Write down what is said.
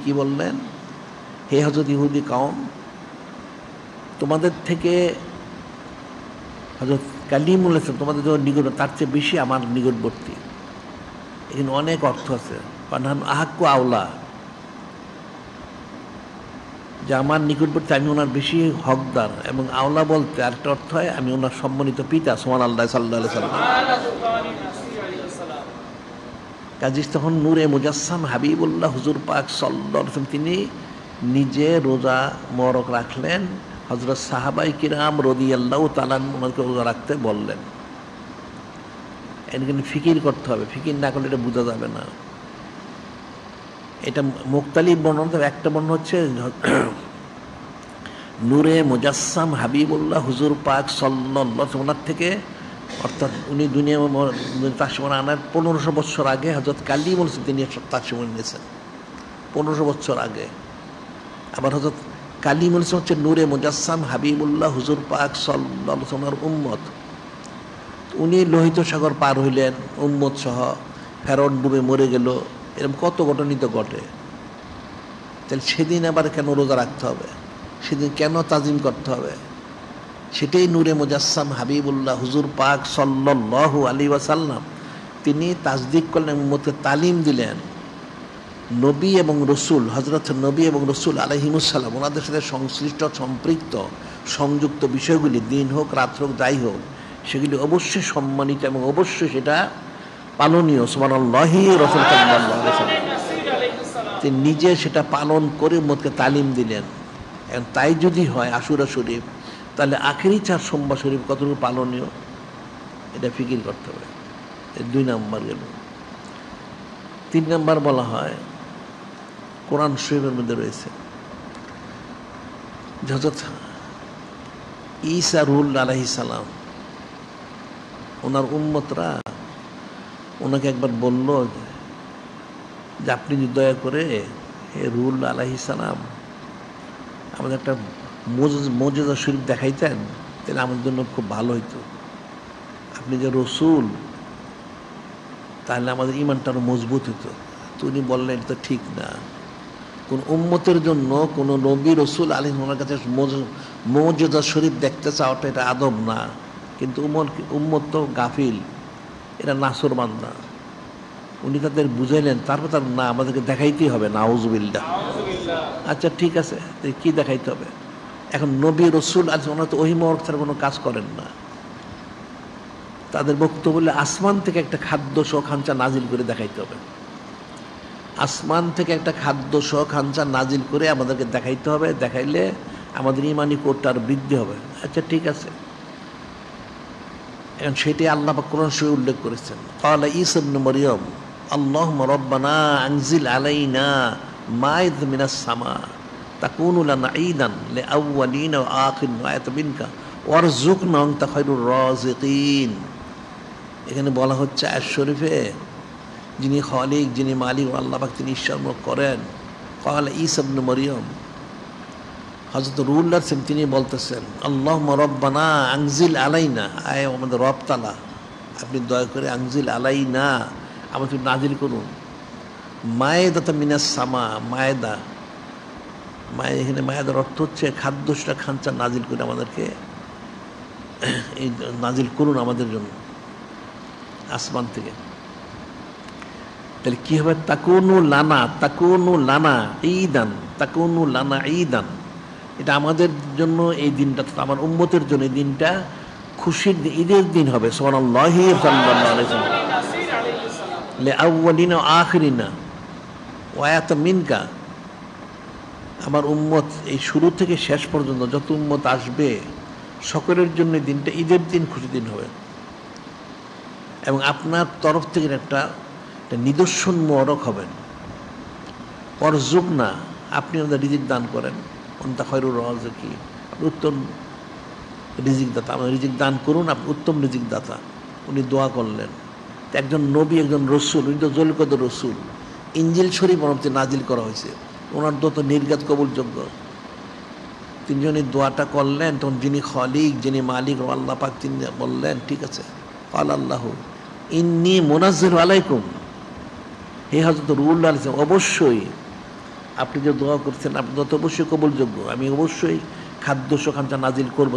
কি বললেন, হে হযরত ইহুদি কওম, তোমাদের থেকে হযরত কালিমুল ইসলাম তোমাদের যখন নিকট তার চেয়ে বেশি আমার নিকটবর্তী। এখানে অনেক অর্থ আছে। পানান আহাক্কু আওলা, যে আমার নিকটবর্তী, আমি ওনার বেশি হকদার। এবং আওলা বলতে আরেকটা অর্থ হয় আমি ওনার সম্মানিত পিতা, সুবহানাল্লাহ সাল্লাল্লাহু আলাইহি সাল্লাম। কাজী তখন নূরে মুজাসসাম হাবিবুল্লাহ হুজুর পাক সাল্লাল্লাহু আলাইহি ওয়াসাল্লাম তিনি নিজে রোজা মোবারক রাখলেন। হযরত সাহাবায়ে কিরাম রাদিয়াল্লাহু তাআলা ওনাকে রোজা রাখতে বললেন। এখানে ফিকির করতে হবে, ফিকির না করলে এটা বোঝা যাবে না। এটা মুক্তালিফ বর্ণনা, একটা বর্ণনা হচ্ছে নূরে মুজাসসাম হাবিবুল্লাহ হুজুর পাক সাল্লাল্লাহু আলাইহি ওয়াসাল্লাম ওনার থেকে, অর্থাৎ উনি দুনিয়া তার সময় আনার 1500 বছর আগে হযরত কালিমুল ইসলাম তিনি তার সময় নিয়েছেন 1500 বছর আগে। আবার হযরত কালিমুল ইসলাম হচ্ছে নূরে মুজাসসাম হাবিবুল্লাহ হুজুর পাক সাল্লাল্লাহু আলাইহি ওয়াসাল্লামের উম্মত। উনি লোহিত সাগর পার হইলেন উম্মত সহ, ফেরত ডুবে মরে গেল, এরকম কত ঘটনিত ঘটে। তাহলে সেদিন আবার কেন রোজা রাখতে হবে, সেদিন কেন তাজিম করতে হবে? সেটাই নূরে মুজাসসাম হাবিবুল্লাহ হুজুর পাক সাল্লাল্লাহু আলাইহি ওয়াসাল্লাম তিনি তাসদিক করলেন, উম্মতকে তালিম দিলেন। নবী এবং রসুল, হযরত নবী এবং রসুল আলাইহিমুসসালাম ওনাদের সাথে সংশ্লিষ্ট সম্পৃক্ত সংযুক্ত বিষয়গুলি দিন হোক রাত হোক যাই হোক, সেগুলি অবশ্যই সম্মানিত এবং অবশ্যই সেটা পালনীয়। সুবহানাল্লাহি রাসূল সাল্লাল্লাহু আলাইহি ওয়াসাল্লাম তিনি নিজে সেটা পালন করে উম্মতকে তালিম দিলেন। এখন তাই যদি হয় আশুরা শরীফ, তাহলে আখেরি 4 সোমবার শরীফ কতটুকু পালনীয় এটা ফিকির করতে হবে। 2 নম্বর গেল। 3 নম্বর বলা হয় কোরআন শরীফের মধ্যে রয়েছে হযরত ঈসা রুহুল্লাহ আলাইহিস সালাম, ওনার উম্মতরা ওনাকে একবার বলল যে আপনি যদি দয়া করে হে রুহুল্লাহ আলাইহিস সালাম আমাদের একটা মুজিজা শরীফ দেখাইতেন, তাহলে আমাদের জন্য খুব ভালো হইতো। আপনি যে রসুল, তাহলে আমাদের ইমানটা আরো মজবুত হতো। তো উনি বললেন এটা তো ঠিক না, কোন উম্মতের জন্য কোন নবী রসুল আলাইহিস ওনার কাছে মুজিজা শরীফ দেখতে চাওয়াটা এটা আদব না। কিন্তু উম্মত তো গাফিল, এরা নাছরবান্দা। উনি তাদের বুঝাইলেন, তারপর তার না আমাদেরকে দেখাইতেই হবে, নাউজুবিল্লাহ। আচ্ছা ঠিক আছে, কি দেখাইতে হবে? এখন নবী রসুল আলাইহিস ওনারা তো ওহী মোবারক ছাড়া কোনো কাজ করেন না। তাদের বক্তব্য বলে আসমান থেকে একটা খাদ্য সহ খাঞ্চা নাজিল করে দেখাইতে হবে। আসমান থেকে একটা খাদ্য সহ খাঞ্চা নাজিল করে আমাদেরকে দেখাইতে হবে, দেখাইলে আমাদের ইমানি কোরটা আর বৃদ্ধি হবে। আচ্ছা ঠিক আছে। এখন সেটি আল্লাহ পাক কোরআন শরীফে উল্লেখ করেছেন। ক্বালা ঈসা ইবনে মারইয়াম আল্লাহুম্মা রাব্বানা আনজিল আলাইনা মাইদাতাম মিনাস সামা তাকুনু লানা ঈদান লিআউয়ালিনা ওয়া আখিরিন ওয়া আয়াতাম মিনকা ওয়ারযুকনা ওয়া আনতা খায়রুর রাযিকিন। এখানে বলা হচ্ছে আয়াত শরীফে যিনি খালিক, যিনি মালিক, আল্লাহ পাক তিনি ঈশ্বর করেন। ক্বালা ঈসা ইবনে মারইয়াম, হযরত রুহুল্লাহ তিনি বলতেছেন আল্লাহুম্মা রাব্বানা আনজিল আলাইনা, আয় আমাদের রব তাআলা আপনি দয়া করে আনজিল আলাইনা আমাকে নাজিল করুন মায়দাতাম মিনাস সামা। মায়দা, এখানে মায়দার অর্থ হচ্ছে খাদ্যটা খাঞ্চা নাজিল করে আমাদেরকে এই নাজিল করুন আমাদের জন্য আসমান থেকে। তাহলে কি হবে? তাকুনু লানা ঈদান, তাকুনু লানা ঈদান, এটা আমাদের জন্য এই দিনটা, আমার উম্মতের জন্য এই দিনটা খুশির ঈদের দিন হবে। সুবহানাল্লাহি সাল্লাল্লাহু আলাইহি ওয়াসাল্লাম লিআউয়ালিনা ওয়া আখিরিনা ওয়া আয়াতাম মিনকা, আমার উম্মত এই শুরু থেকে শেষ পর্যন্ত যত উম্মত আসবে সকলের জন্য এই দিনটা ঈদের দিন, খুশির দিন হবে। এবং আপনার তরফ থেকে একটা নিদর্শন মোবারক হবেন। ওয়ারযুকনা, আপনি আমাদের রিজিক দান করেন, আনতা খায়রুর রাযিকিন, আপনি উত্তম রিজিক দাতা, আমাদের রিজিক দান করুন, আপনি উত্তম রিজিক দাতা। উনি দোয়া করলেন। একজন নবী, একজন রসুল, উনি তো জলকদ রসুল, ইনজিল শরীফ ওনার নাজিল করা হয়েছে, ওনার দোয়া তো নির্ঘাত কবুলযোগ্য। তিনি যখন এই দোয়াটা করলেন তখন যিনি খালিক, যিনি মালিক আল্লাহ পাক তিনি বললেন ঠিক আছে, ক্বাল আল্লাহু ইন্নী মুনাজ্জিলু আলাইকুম, হে হযরত রুহুল্লাহ আলাইহিস সালাম অবশ্যই আপনি যে দোয়া করছেন, আপনি তো অবশ্যই কবুলযোগ্য। আমি অবশ্যই খাদ্য সুখাঞ্চা নাজিল করবো,